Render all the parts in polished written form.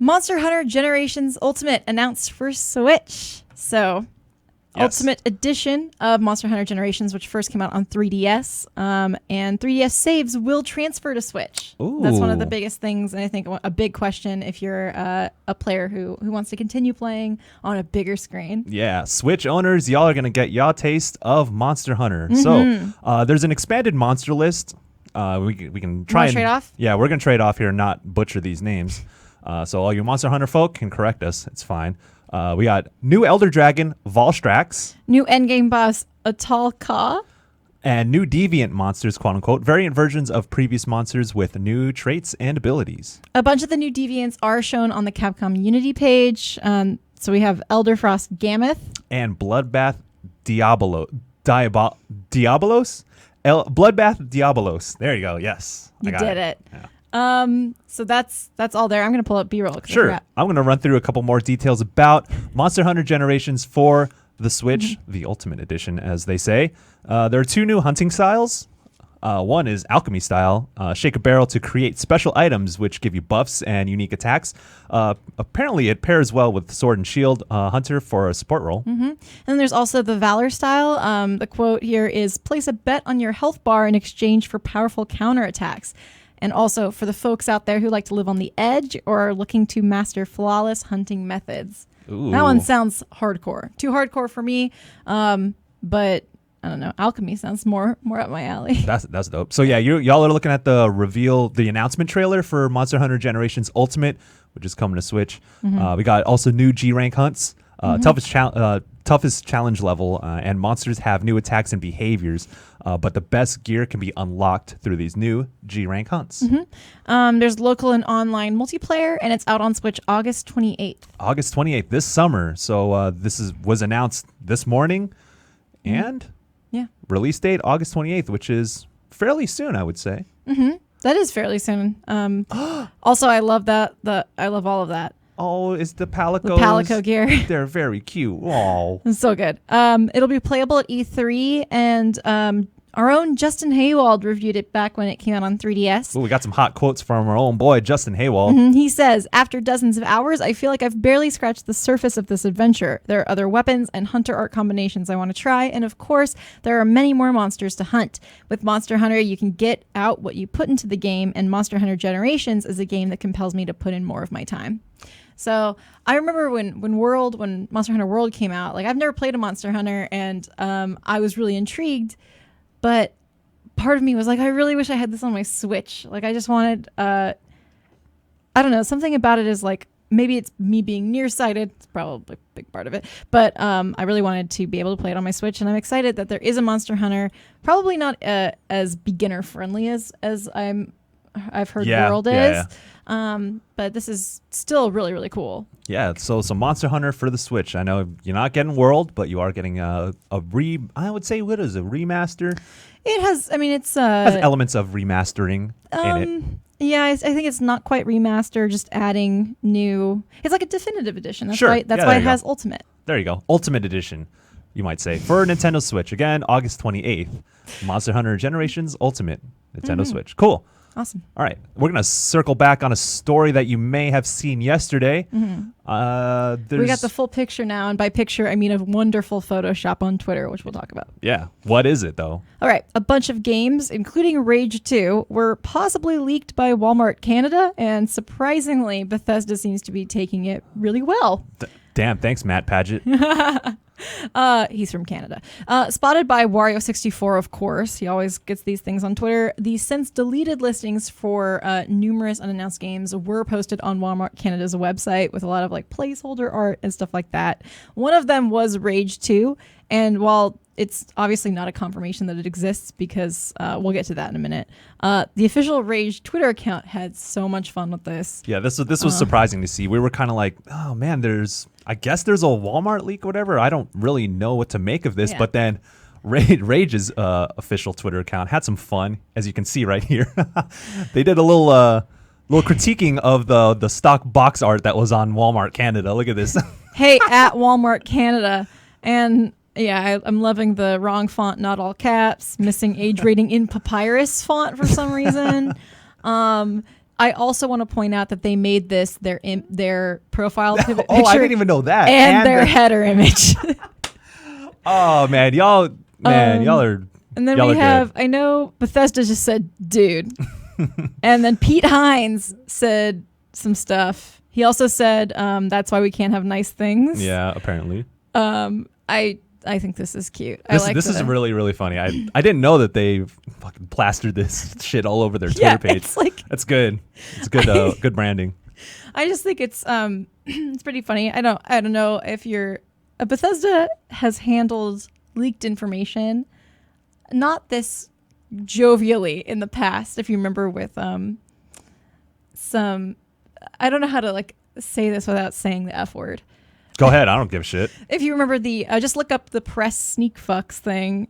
Monster Hunter Generations Ultimate announced for Switch. So, Ultimate Edition of Monster Hunter Generations, which first came out on 3DS, and 3DS saves will transfer to Switch. Ooh. That's one of the biggest things, and I think a big question if you're a player who wants to continue playing on a bigger screen. Yeah, Switch owners, y'all are going to get y'all taste of Monster Hunter. So, there's an expanded monster list. We can try and trade off? Yeah, we're going to trade off here and not butcher these names. So all you Monster Hunter folk can correct us. It's fine. We got new Elder Dragon, Volstrax. New endgame boss, Atal Ka. And new deviant monsters, quote unquote. Variant versions of previous monsters with new traits and abilities. A bunch of the new deviants are shown on the Capcom Unity page. So we have Elderfrost Gammoth. And Bloodbath Diabolos? Bloodbath Diabolos. There you go. Yes. You did it. Yeah. So that's all there. I'm going to pull up B-roll. Sure. I'm going to run through a couple more details about Monster Hunter Generations for the Switch, the Ultimate Edition, as they say. There are two new hunting styles. One is Alchemy style. Shake a barrel to create special items which give you buffs and unique attacks. Apparently, it pairs well with Sword and Shield Hunter for a support role. And then there's also the Valor style. The quote here is, place a bet on your health bar in exchange for powerful counterattacks. And also for the folks out there who like to live on the edge or are looking to master flawless hunting methods. Ooh. That one sounds hardcore. Too hardcore for me. But I don't know. Alchemy sounds more up my alley. That's dope. So yeah, y'all are looking at the announcement trailer for Monster Hunter Generations Ultimate, which is coming to Switch. We got also new G rank hunts, toughest challenge level, and monsters have new attacks and behaviors. But the best gear can be unlocked through these new G rank hunts. There's local and online multiplayer, and it's out on Switch August 28th. August 28th this summer. So this was announced this morning, and release date August 28th, which is fairly soon, I would say. That is fairly soon. Also, I love that. I love all of that. Oh, it's the Palicos. The Palico gear. They're very cute. Oh, it's so good. It'll be playable at E3, and our own Justin Haywald reviewed it back when it came out on 3DS. Ooh, we got some hot quotes from our own boy, Justin Haywald. He says, after dozens of hours, I feel like I've barely scratched the surface of this adventure. There are other weapons and hunter art combinations I want to try, and of course, there are many more monsters to hunt. With Monster Hunter, you can get out what you put into the game, and Monster Hunter Generations is a game that compels me to put in more of my time. So I remember when Monster Hunter World came out, like I've never played a Monster Hunter, and I was really intrigued, but part of me was like, I really wish I had this on my Switch. Like I just wanted, I don't know, something about it is like, maybe it's me being nearsighted. It's probably a big part of it, but I really wanted to be able to play it on my Switch, and I'm excited that there is a Monster Hunter, probably not as beginner friendly as I've heard World is. But this is still really, really cool. Yeah, so Monster Hunter for the Switch. I know you're not getting World, but you are getting I would say, what is a remaster? It has, it's has elements of remastering in it. Yeah, I think it's not quite remaster, just adding new. It's like a definitive edition. That's sure. why it has Ultimate. There you go. Ultimate Edition, you might say, for Nintendo Switch. Again, August 28th. Monster Hunter Generations Ultimate, Nintendo Switch. Cool. Awesome. All right. We're going to circle back on a story that you may have seen yesterday. We got the full picture now. And by picture, I mean a wonderful Photoshop on Twitter, which we'll talk about. Yeah. What is it, though? All right. A bunch of games, including Rage 2, were possibly leaked by Walmart Canada. And surprisingly, Bethesda seems to be taking it really well. Damn. Thanks, Matt Paget. He's from Canada. Spotted by Wario64, of course. He always gets these things on Twitter. The since deleted listings for numerous unannounced games were posted on Walmart Canada's website with a lot of like placeholder art and stuff like that. One of them was Rage 2. And while it's obviously not a confirmation that it exists, because we'll get to that in a minute, the official Rage Twitter account had so much fun with this. Yeah, this was surprising to see. We were kind of like, oh man, I guess there's a Walmart leak or whatever. I don't really know what to make of this. Yeah. But then Rage's official Twitter account had some fun, as you can see right here. They did a little critiquing of the stock box art that was on Walmart Canada. Look at this. Hey, at Walmart Canada. And yeah, I'm loving the wrong font, not all caps, missing age rating in papyrus font for some reason. I also want to point out that they made this their profile picture. Oh, I didn't even know that. And their header image. Oh man, y'all are. And then y'all we are have, good. I know Bethesda just said, dude. And then Pete Hines said some stuff. He also said, that's why we can't have nice things. Yeah, apparently. I think this is cute. This is really, really funny. I didn't know that they fucking plastered this shit all over their Twitter page. It's like, that's good. It's good. Good branding. I just think it's it's pretty funny. I don't know if Bethesda has handled leaked information not this jovially in the past. If you remember with some, I don't know how to like say this without saying the F word. Go ahead. I don't give a shit. If you remember just look up the press sneak fucks thing.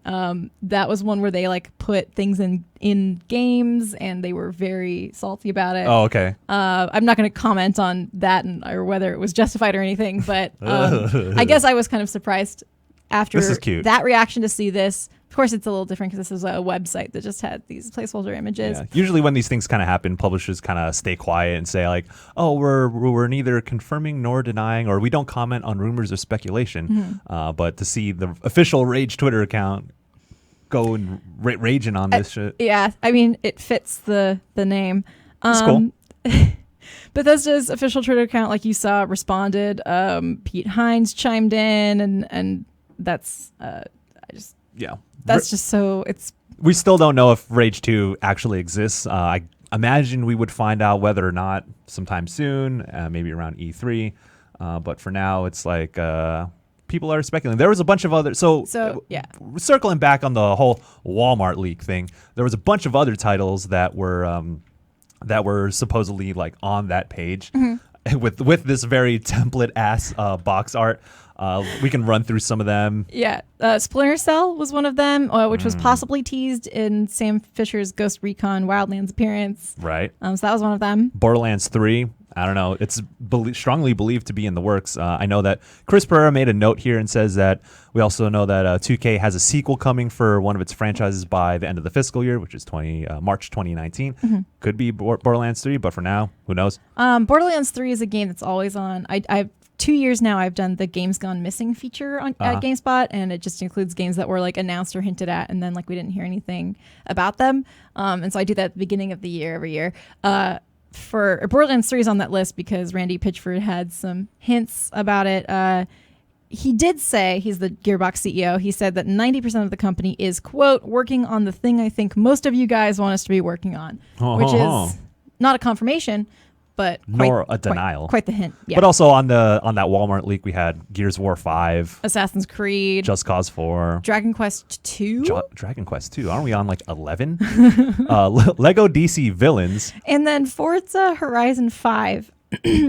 That was one where they like put things in games and they were very salty about it. Oh, okay. I'm not going to comment on that or whether it was justified or anything, but I guess I was kind of surprised after This is cute. That reaction to see this. Of course, it's a little different because this is a website that just had these placeholder images. Yeah. Usually when these things kind of happen, publishers kind of stay quiet and say like, oh, we're neither confirming nor denying, or we don't comment on rumors or speculation. Mm-hmm. But to see the official Rage Twitter account go and raging on this shit. Yeah, I mean, it fits the name. It's cool. Bethesda's official Twitter account, like you saw, responded. Pete Hines chimed in, and that's That's just so it's. We still don't know if Rage 2 actually exists. I imagine we would find out whether or not sometime soon, maybe around E3. But for now, it's like people are speculating. There was a bunch of other. So yeah. Circling back on the whole Walmart leak thing, there was a bunch of other titles that were supposedly like on that page with this very template ass box art. We can run through some of them. Yeah. Splinter Cell was one of them, which was possibly teased in Sam Fisher's Ghost Recon Wildlands appearance. Right. So that was one of them. Borderlands 3. I don't know. It's strongly believed to be in the works. I know that Chris Pereira made a note here and says that we also know that 2K has a sequel coming for one of its franchises by the end of the fiscal year, which is March 2019. Could be Borderlands 3, but for now, who knows? Borderlands 3 is a game that's always on. I've 2 years now I've done the Games Gone Missing feature at GameSpot, and it just includes games that were like announced or hinted at, and then like we didn't hear anything about them. And so I do that at the beginning of the year every year. For Borderlands 3 is on that list because Randy Pitchford had some hints about it. He did say, he's the Gearbox CEO, he said that 90% of the company is, quote, working on the thing I think most of you guys want us to be working on, which is not a confirmation, but nor a denial. Quite the hint. Yeah. But also on that Walmart leak, we had Gears of War 5, Assassin's Creed, Just Cause 4, Dragon Quest 2. Dragon Quest 2. Aren't we on like 11? Lego DC Villains. And then Forza Horizon 5.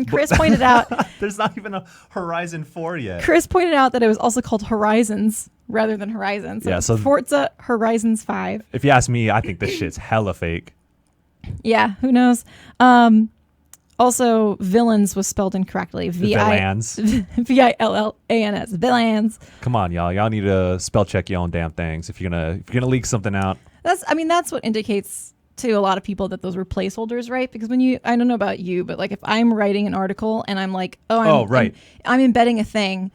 Chris pointed out there's not even a Horizon 4 yet. Chris pointed out that it was also called Horizons rather than Horizon. So Forza Horizons 5. If you ask me, I think this shit's hella fake. Yeah, who knows? Also, Villains was spelled incorrectly. Villans. Villans. Villains. Come on, y'all. Y'all need to spell check your own damn things if you're gonna leak something out. That's what indicates to a lot of people that those were placeholders, right? Because I don't know about you, but like if I'm writing an article and I'm like, I'm embedding a thing,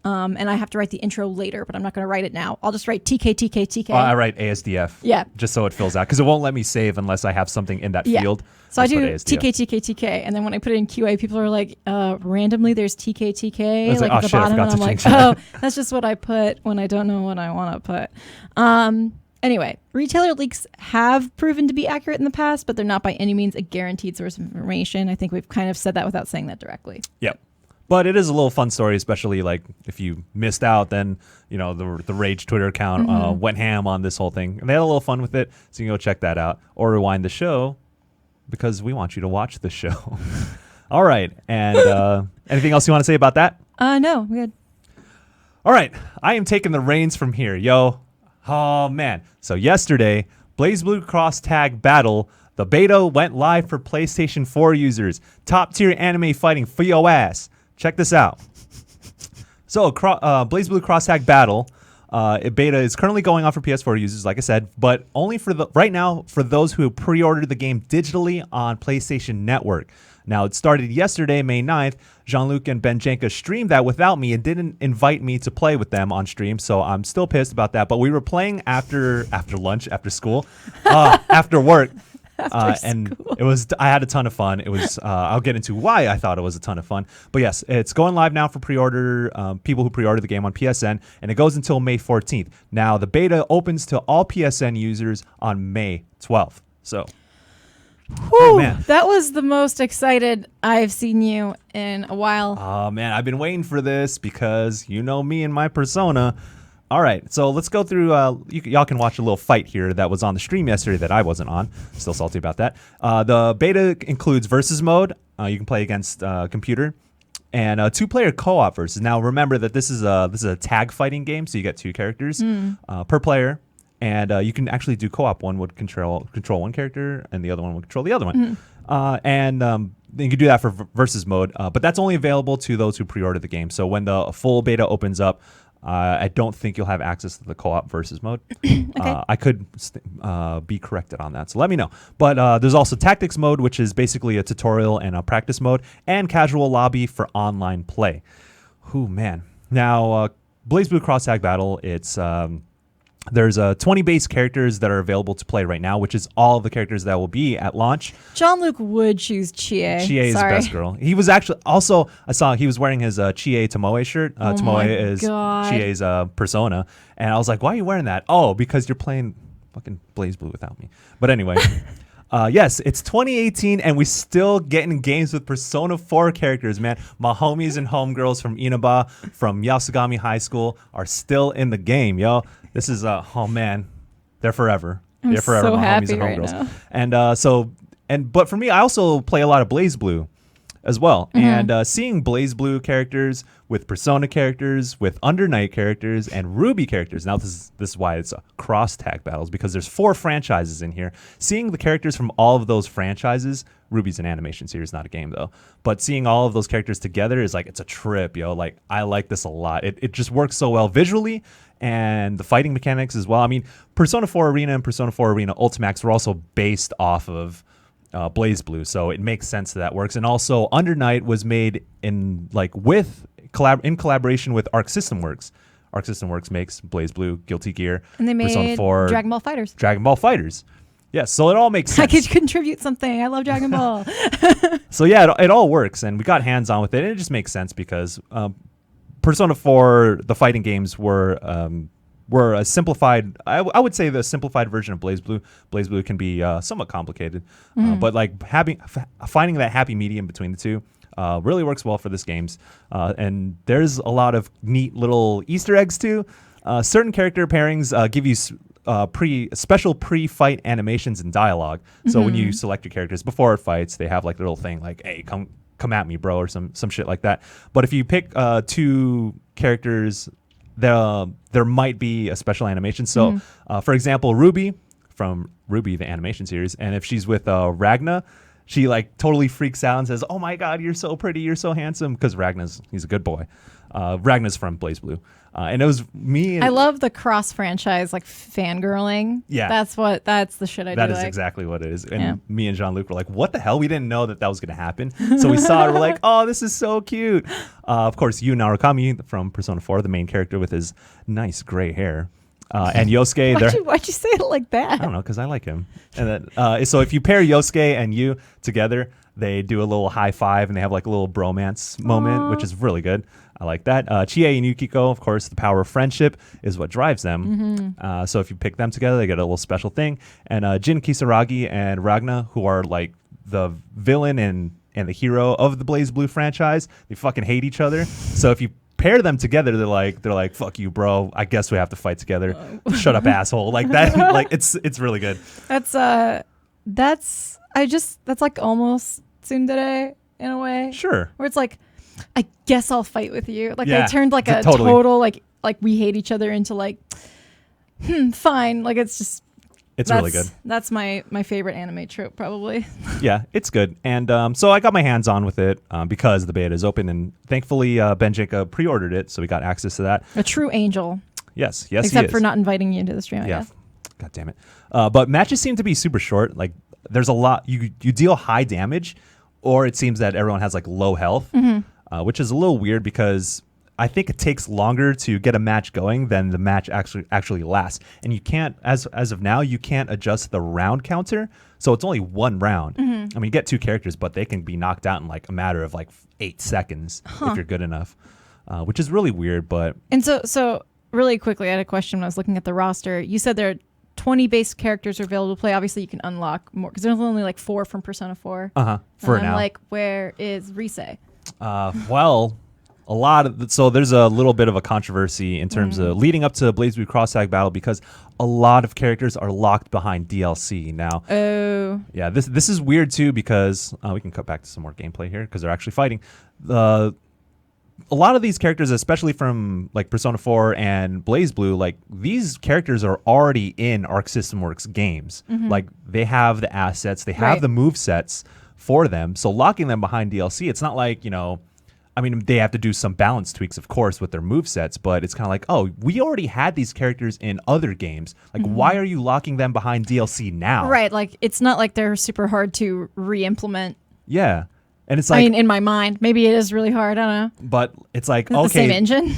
and I have to write the intro later, but I'm not going to write it now. I'll just write TK. I write ASDF. Yeah. Just so it fills out because it won't let me save unless I have something in that field. So I do TK, and then when I put it in QA, people are like, randomly there's TK like at the bottom, and I'm like, that's just what I put when I don't know what I want to put. Anyway, retailer leaks have proven to be accurate in the past, but they're not by any means a guaranteed source of information. I think we've kind of said that without saying that directly. Yep. But it is a little fun story, especially like if you missed out, then the Rage Twitter account went ham on this whole thing, and they had a little fun with it. So you can go check that out or rewind the show because we want you to watch the show. All right, and anything else you want to say about that? No, we good. All right, I am taking the reins from here, yo. Oh man! So yesterday, BlazBlue Cross Tag Battle. The beta went live for PlayStation 4 users. Top tier anime fighting for your ass. Check this out. So, BlazBlue Cross Tag Battle Beta is currently going on for PS4 users, like I said, but only for right now for those who pre-ordered the game digitally on PlayStation Network. Now, it started yesterday, May 9th. Jean-Luc and Benjenka streamed that without me and didn't invite me to play with them on stream, so I'm still pissed about that. But we were playing after lunch, after school, after work. And it was, I had a ton of fun. It was, I'll get into why I thought it was a ton of fun. But yes, it's going live now for pre-order, people who pre-order the game on PSN, and it goes until May 14th. Now, the beta opens to all PSN users on May 12th. So, whew, man. That was the most excited I've seen you in a while. Oh, man, I've been waiting for this because you know me and my persona. All right, so let's go through. Y'all can watch a little fight here that was on the stream yesterday that I wasn't on. Still salty about that. The beta includes versus mode. You can play against computer, and 2-player co-op versus. Now remember that this is a tag fighting game, so you get 2 characters per player, and you can actually do co-op. One would control one character, and the other one would control the other one. You can do that for versus mode, but that's only available to those who pre-order the game. So when the full beta opens up, I don't think you'll have access to the co-op versus mode. Okay. I could be corrected on that, so let me know. But there's also tactics mode, which is basically a tutorial and a practice mode, and casual lobby for online play. Ooh, man. Now, BlazBlue Cross Tag Battle, it's... There's 20 base characters that are available to play right now, which is all the characters that will be at launch. Jean-Luc would choose Chie. Chie is the best girl. He was actually also, I saw he was wearing his Chie Tomoe shirt. Tomoe is Chie's persona. And I was like, why are you wearing that? Oh, because you're playing fucking BlazBlue without me. But anyway, yes, it's 2018 and we still getting games with Persona 4 characters, man. My homies and homegirls from Inaba, from Yasugami High School are still in the game, yo. This is oh man, they're forever. They're forever, so my happy homies and right homegirls. And but for me, I also play a lot of BlazBlue as well. And seeing BlazBlue characters with Persona characters, with Under Night characters, and Ruby characters. Now this is why it's cross tag battles, because there's 4 franchises in here. Seeing the characters from all of those franchises, Ruby's an animation series, not a game though. But seeing all of those characters together is like, it's a trip, yo. Like, I like this a lot. It just works so well visually, and the fighting mechanics as well. I mean, Persona 4 Arena and Persona 4 Arena Ultimax were also based off of BlazBlue, so it makes sense that works. And also, Under Night was made in collaboration with Arc System Works. Arc System Works makes BlazBlue, Guilty Gear, and they made Persona 4, Dragon Ball FighterZ. Dragon Ball FighterZ. Yes, so it all makes sense. I could contribute something. I love Dragon Ball. So yeah, it all works, and we got hands on with it, and it just makes sense because Persona 4, the fighting games were a simplified, I would say the simplified version of BlazBlue. BlazBlue can be somewhat complicated, but like finding that happy medium between the two really works well for this games. And there's a lot of neat little Easter eggs too. Certain character pairings give you special pre-fight animations and dialogue. So when you select your characters before it fights, they have like a little thing like, "Hey, come at me, bro," or some shit like that. But if you pick 2 characters, there might be a special animation. So, for example, Ruby from Ruby the animation series, and if she's with Ragna, she like totally freaks out and says, "Oh my God, you're so pretty, you're so handsome," because he's a good boy. Ragna's from BlazBlue. And it was me. And I love the cross franchise, like fangirling. Yeah. That's the shit I do. That is exactly what it is. And me and Jean-Luc were like, what the hell? We didn't know that was going to happen. So we saw it. We're like, oh, this is so cute. Of course, Yu Narukami from Persona 4, the main character with his nice gray hair. And Yosuke. Why'd you say it like that? I don't know, because I like him. And then, so if you pair Yosuke and Yu together, they do a little high five and they have like a little bromance moment, which is really good. I like that. Chie and Yukiko, of course, the power of friendship is what drives them. So if you pick them together, they get a little special thing. And Jin Kisaragi and Ragna, who are like the villain and the hero of the BlazBlue franchise, they fucking hate each other. So if you pair them together, they're like, "Fuck you, bro. I guess we have to fight together. Shut up, asshole." Like that. Like it's really good. That's like almost tsundere in a way. Sure. Where it's like, I guess I'll fight with you. Like Yeah, they turned like a totally. total like we hate each other into like, fine. Like it's really good. That's my favorite anime trope probably. Yeah, it's good. And so I got my hands on with it because the beta is open, and thankfully Benjenka pre-ordered it, so we got access to that. A true angel. Yes, he is. Except for not inviting you into the stream, I guess. God damn it. But matches seem to be super short. Like there's a lot. You deal high damage, or it seems that everyone has like low health, which is a little weird because I think it takes longer to get a match going than the match actually lasts. And you can't, as of now, you can't adjust the round counter. So it's only one round. I mean, you get 2 characters, but they can be knocked out in like a matter of like 8 seconds if you're good enough, which is really weird. But so really quickly, I had a question when I was looking at the roster. You said there are 20 base characters are available to play. Obviously, you can unlock more because there's only like 4 from Persona 4. For now. Like, where is Rise? Well, a lot of so there's a little bit of a controversy in terms of leading up to BlazBlue Cross Tag Battle because a lot of characters are locked behind DLC now. Oh, yeah, this is weird too because we can cut back to some more gameplay here because they're actually fighting. A lot of these characters, especially from like Persona 4 and BlazBlue, like these characters are already in Arc System Works games. Like they have the assets, they have the move sets for them. So locking them behind DLC, it's not like, I mean, they have to do some balance tweaks, of course, with their movesets, but it's kind of like, oh, we already had these characters in other games. Like, why are you locking them behind DLC now? Right. Like, it's not like they're super hard to re-implement. Yeah. And it's like... I mean, in my mind, maybe it is really hard. I don't know. But it's like, Is it okay... the same engine?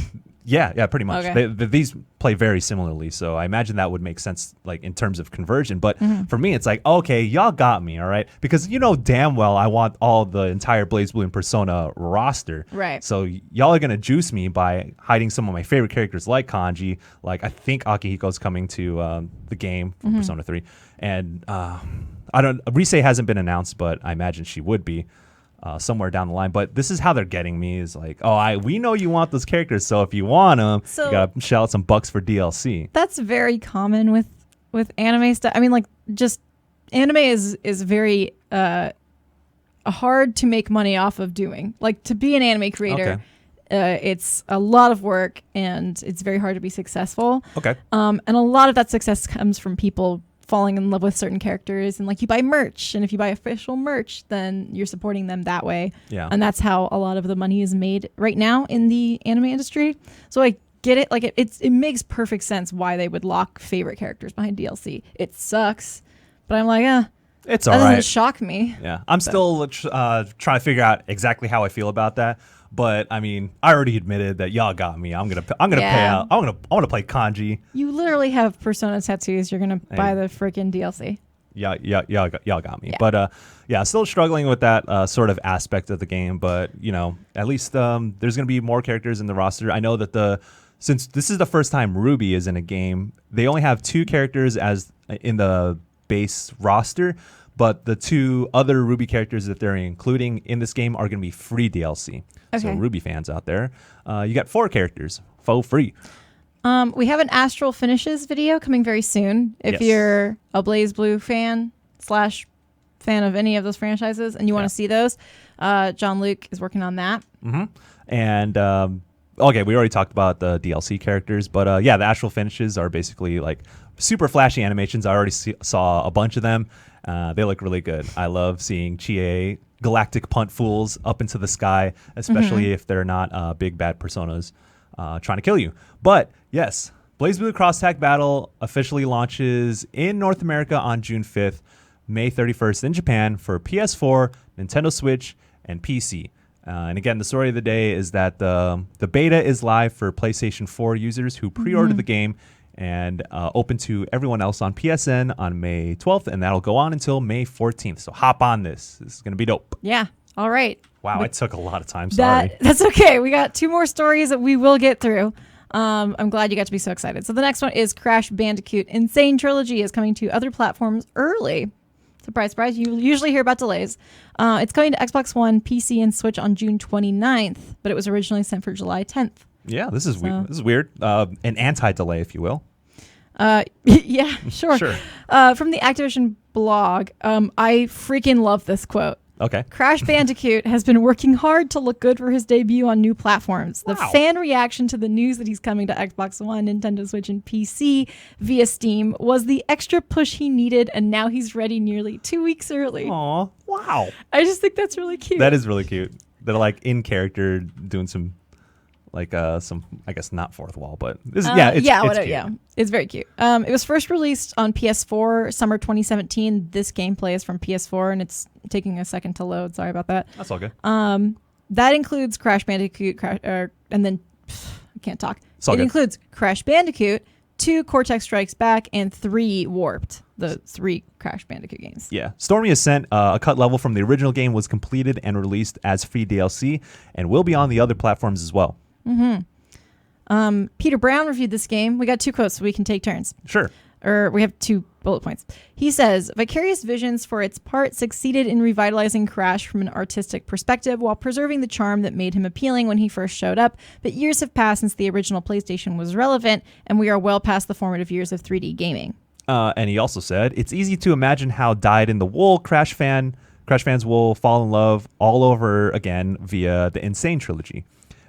Yeah, pretty much. Okay. These play very similarly, so I imagine that would make sense, like in terms of conversion. But for me, it's like, okay, y'all got me, all right, because you know damn well I want all the entire BlazBlue and Persona roster. Right. So y'all are gonna juice me by hiding some of my favorite characters like Kanji. Like I think Akihiko's coming to the game from Persona 3, and Rise hasn't been announced, but I imagine she would be. Somewhere down the line, but this is how they're getting me is like, we know you want those characters, so if you want them, you gotta shell out some bucks for DLC. That's very common with anime stuff. I mean, like, just anime is very hard to make money off of doing. Like, to be an anime creator, it's a lot of work and it's very hard to be successful. Okay. And a lot of that success comes from people falling in love with certain characters, and like you buy merch, and if you buy official merch, then you're supporting them that way. Yeah. And that's how a lot of the money is made right now in the anime industry. So I get it. Like it makes perfect sense why they would lock favorite characters behind DLC. It sucks, but I'm like, it's that all right. doesn't shock me. Yeah. I'm still trying to figure out exactly how I feel about that. But I mean, I already admitted that y'all got me. I'm gonna pay out. I want to play Kanji. You literally have Persona tattoos. You're gonna buy the freaking DLC. Y'all got me. Yeah. But still struggling with that sort of aspect of the game. But at least there's gonna be more characters in the roster. I know that since this is the first time Ruby is in a game, they only have 2 characters as in the base roster. But the 2 other Ruby characters that they're including in this game are going to be free DLC. Okay. So Ruby fans out there, you got 4 characters for free. We have an Astral Finishes video coming very soon. If you're a BlazBlue fan / fan of any of those franchises and you want to see those, John Luke is working on that. And okay, we already talked about the DLC characters, but the Astral Finishes are basically like super flashy animations. I already saw a bunch of them. They look really good. I love seeing Chie galactic punt fools up into the sky, especially if they're not big bad personas trying to kill you. But yes, BlazBlue Cross Tag Battle officially launches in North America on June 5th, May 31st in Japan for PS4, Nintendo Switch, and PC. And again, the story of the day is that the beta is live for PlayStation 4 users who pre-ordered the game, and open to everyone else on PSN on May 12th, and that'll go on until May 14th. So hop on this. This is going to be dope. Yeah. All right. Wow, it took a lot of time. Sorry. That's okay. We got 2 more stories that we will get through. I'm glad you got to be so excited. So the next one is Crash Bandicoot N Sane Trilogy is coming to other platforms early. Surprise, surprise. You usually hear about delays. It's coming to Xbox One, PC, and Switch on June 29th, but it was originally sent for July 10th. Yeah, this is weird. This is weird. An anti-delay, if you will. Yeah, sure. Sure. From the Activision blog, I freaking love this quote. Okay. Crash Bandicoot has been working hard to look good for his debut on new platforms. The fan reaction to the news that he's coming to Xbox One, Nintendo Switch, and PC via Steam was the extra push he needed, and now he's ready nearly 2 weeks early. Aw, wow. I just think that's really cute. That is really cute. They're like in character doing some like some, I guess not fourth wall, but it's cute. It's very cute. It was first released on PS4 summer 2017. This gameplay is from PS4, and it's taking a second to load. Sorry about that. That's all good. That includes Crash Bandicoot, and then I can't talk. It includes Crash Bandicoot, 2 Cortex Strikes Back, and 3 Warped, the 3 Crash Bandicoot games. Yeah. Stormy Ascent, a cut level from the original game, was completed and released as free DLC and will be on the other platforms as well. Peter Brown reviewed this game. We got 2 quotes, so we can take turns. Sure. Or we have 2 bullet points. He says, Vicarious Visions, for its part, succeeded in revitalizing Crash from an artistic perspective while preserving the charm that made him appealing when he first showed up. But years have passed since the original PlayStation was relevant, and we are well past the formative years of 3D gaming. And he also said, it's easy to imagine how dyed-in-the-wool Crash fans will fall in love all over again via the Insane Trilogy.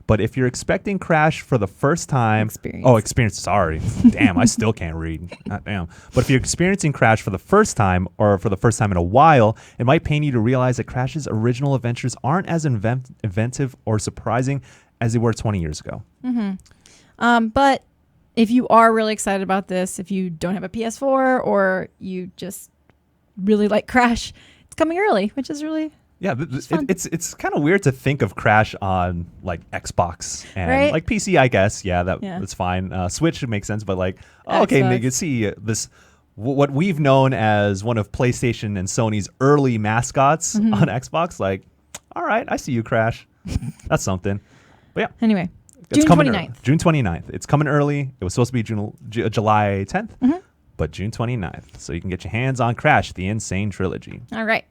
But if you're expecting Crash for the first time... Experience. Sorry. Damn, I still can't read. Damn. But if you're experiencing Crash for the first time, or for the first time in a while, it might pain you to realize that Crash's original adventures aren't as inventive or surprising as they were 20 years ago. But if you are really excited about this, if you don't have a PS4, or you just really like Crash, it's coming early, which is really... Yeah, it's kind of weird to think of Crash on like Xbox and like PC, I guess. That's fine. Switch makes sense, but like, okay, you can see this what we've known as one of PlayStation and Sony's early mascots on Xbox. Like, all right, I see you, Crash. That's something. But yeah. Anyway, June 29th. June 29th. It's coming early. It was supposed to be July 10th, but June 29th. So you can get your hands on Crash, the Insane Trilogy. All right.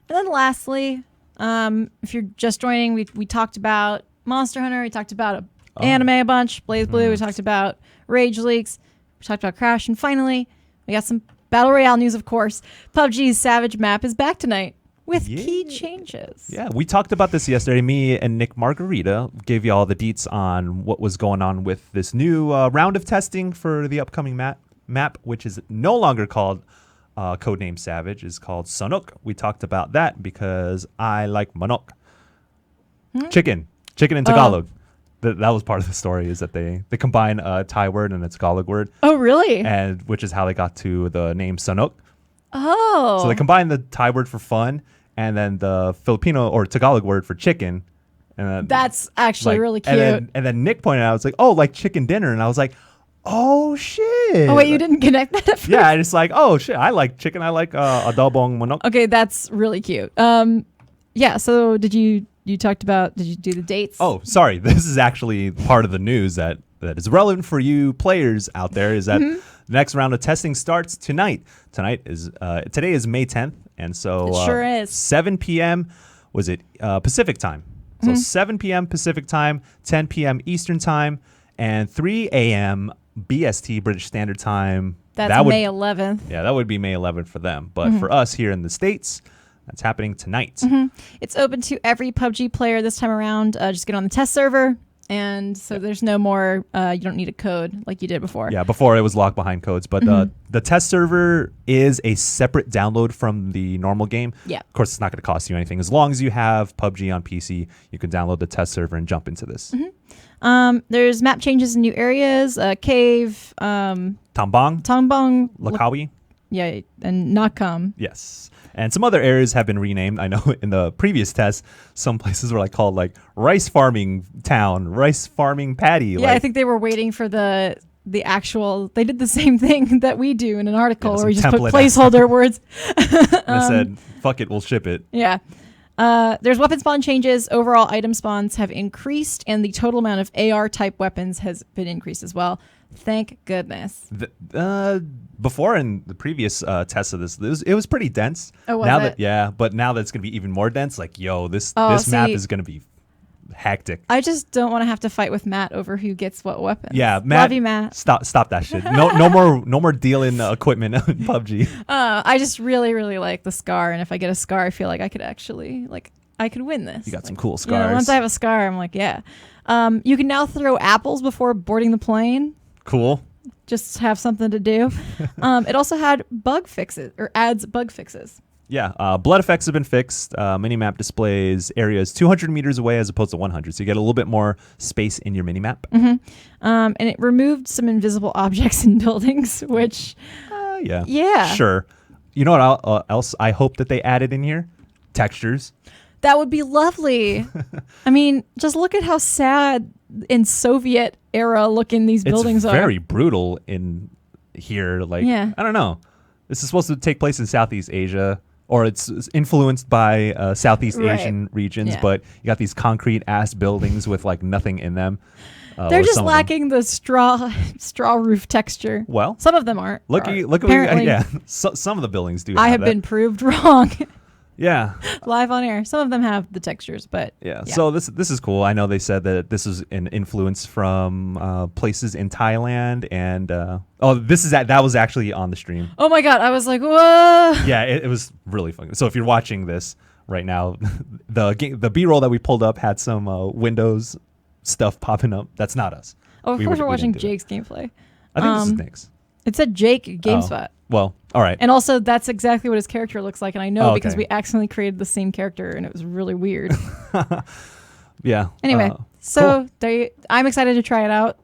And then lastly, if you're just joining, we talked about Monster Hunter. We talked about anime a bunch, Blaze Blue. We talked about Rage Leaks. We talked about Crash. And finally, we got some Battle Royale news, of course. PUBG's Savage map is back tonight with key changes. Yeah, we talked about this yesterday. Me and Nick Margarita gave you all the deets on what was going on with this new round of testing for the upcoming map, which is no longer called... codename Savage, is called Sanok. We talked about that because I like manok. Chicken in Tagalog. That was part of the story, is that they combine a Thai word and a Tagalog word. Oh, really? And which is how they got to the name Sanok. Oh. So they combined the Thai word for fun and then the Filipino or Tagalog word for chicken. And then, that's actually really cute. And then Nick pointed out, it's like, oh, like chicken dinner. And I was like, oh shit! Oh wait, you didn't connect that at first? Yeah, I just like, oh shit, I like chicken. I like adobong manok. Okay, that's really cute. Yeah. So did you talked about? Did you do the dates? Oh, sorry. This is actually part of the news that is relevant for you players out there. Is that the next round of testing starts tonight? Today is May 10th, and so it sure is 7 p.m. Was it Pacific time? So 7 p.m. Pacific time, 10 p.m. Eastern time, and 3 a.m. BST, British Standard Time. That's May 11th. Yeah, that would be May 11th for them. But for us here in the States, that's happening tonight. It's open to every PUBG player this time around. Just get on the test server. And so there's no more, you don't need a code like you did before. Yeah, before it was locked behind codes. But the test server is a separate download from the normal game. Yeah. Of course, it's not going to cost you anything. As long as you have PUBG on PC, you can download the test server and jump into this. There's map changes in new areas, cave, Tambang, Lakawi. Yeah, and Nakam. Yes. And some other areas have been renamed. I know in the previous test, some places were called rice farming town, rice farming paddy. Yeah, I think they were waiting for the actual. They did the same thing that we do in an article where we just put placeholder words. They said, "Fuck it, we'll ship it." Yeah. There's weapon spawn changes. Overall item spawns have increased, and the total amount of AR type weapons has been increased as well. Thank goodness. Before in the previous tests of this, it was pretty dense. Oh, was now it? But now that it's gonna be even more dense. This map is gonna be hectic. I just don't want to have to fight with Matt over who gets what weapons. Yeah, Matt. Love you, Matt. Stop that shit. No more dealing equipment in PUBG. I just really, really like the scar, and if I get a scar, I feel like I could actually I could win this. You got some cool scars. Once I have a scar, I'm like, yeah. You can now throw apples before boarding the plane. Cool. Just have something to do. It also had bug fixes, or adds bug fixes. Yeah, blood effects have been fixed. Minimap displays areas 200 meters away as opposed to 100, so you get a little bit more space in your minimap. And it removed some invisible objects in buildings, which, Yeah. Sure. You know what else I hope that they added in here? Textures. that would be lovely. I mean, just look at how sad in Soviet era looking these buildings It's are. very brutal in here. Like, Yeah. I don't know. This is supposed to take place in Southeast Asia, or it's influenced by Southeast Right. Asian regions, Yeah. but you got these concrete ass buildings with like nothing in them. They're or just some of them. lacking the straw roof texture. Well, Some of them aren't. look are. at what Apparently, yeah. Some of the buildings do. I have that. been proved wrong Yeah. live on air. Some of them have the textures, but Yeah. So this is cool. I know they said that this is an influence from places in Thailand, and that was actually on the stream. oh my god, I was like, whoa. Yeah, it was really fun. So if you're watching this right now, the B-roll that we pulled up had some Windows stuff popping up. That's not us. Oh, of We course, would- we're we watching didn't do Jake's gameplay. I think this is Nick's. It said Jake GameSpot. Well, all right. And also, that's exactly what his character looks like. And I know Oh, because okay. we accidentally created the same character, and it was really weird. Yeah. Anyway, cool. I'm excited to try it out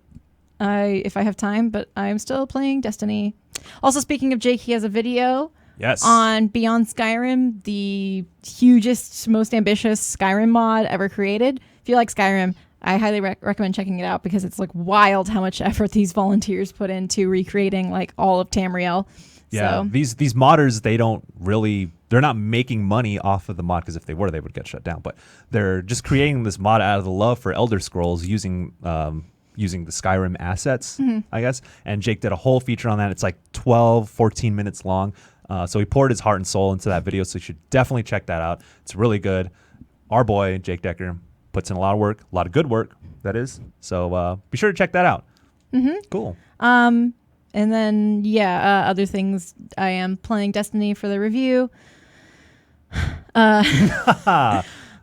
if I have time, but I'm still playing Destiny. Also, speaking of Jake, he has a video Yes. on Beyond Skyrim, the hugest, most ambitious Skyrim mod ever created. If you like Skyrim, I highly recommend checking it out because it's like wild how much effort these volunteers put into recreating like all of Tamriel. Yeah, So, these modders, they're not making money off of the mod, because if they were, they would get shut down. But they're just creating this mod out of the love for Elder Scrolls using the Skyrim assets, I guess. And Jake did a whole feature on that. It's like 12, 14 minutes long. So he poured his heart and soul into that video. So you should definitely check that out. It's really good. Our boy, Jake Decker, puts in a lot of work, a lot of good work, that is. So be sure to check that out. Cool. and then other things. I am playing Destiny for the review.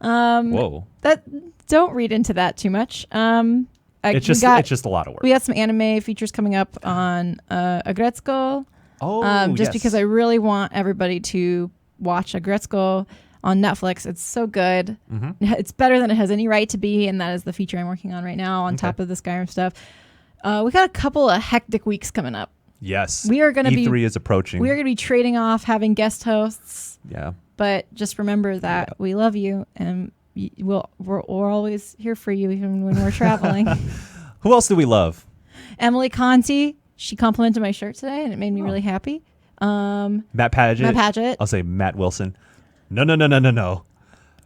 Whoa. That don't read into that too much. It's just a lot of work. We got some anime features coming up on Agretzko. Yes. Because I really want everybody to watch Agretzko on Netflix. It's so good. It's better than it has any right to be, and that is the feature I'm working on right now on top of the Skyrim stuff. We got a couple of hectic weeks coming up. Yes. We are going to be E3 is approaching. We are going to be trading off having guest hosts. Yeah. But just remember that we love you, and we're always here for you, even when we're traveling. Who else do we love? Emily Conti, she complimented my shirt today, and it made me really happy. Matt Paget. Matt Paget. I'll say Matt Wilson. No.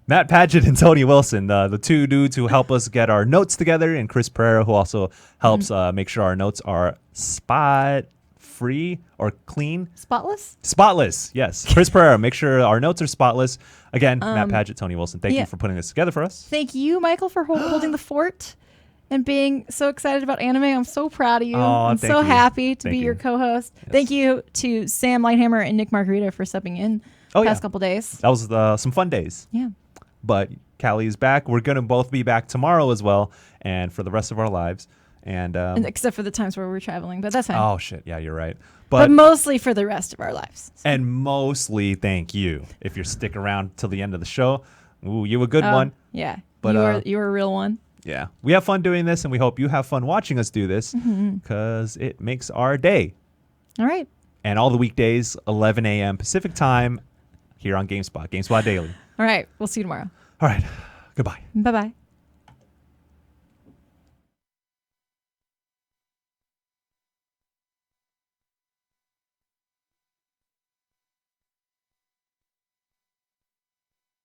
Matt Paget and Tony Wilson, the two dudes who help us get our notes together, and Chris Pereira, who also helps make sure our notes are spot-free or clean. Spotless? Spotless, yes. Chris Pereira, make sure our notes are spotless. Again, Matt Paget, Tony Wilson, thank you for putting this together for us. Thank you, Michael, for holding the fort and being so excited about anime. I'm so proud of you. I'm thank so you. happy to Thank be you. your co-host. Yes. Thank you to Sam Lighthammer and Nick Margarita for stepping in the past couple days. That was some fun days. Yeah. But Callie is back. We're going to both be back tomorrow as well, and for the rest of our lives. And except for the times where we're traveling, but that's fine. oh, shit. Yeah, you're right. But mostly for the rest of our lives. And mostly thank you if you're stick around till the end of the show. Ooh, you a good one. Yeah. But, you're a real one. Yeah. We have fun doing this, and we hope you have fun watching us do this because it makes our day. All right. And all the weekdays, 11 a.m. Pacific time here on GameSpot Daily. All right. We'll see you tomorrow. All right. Goodbye. Bye-bye.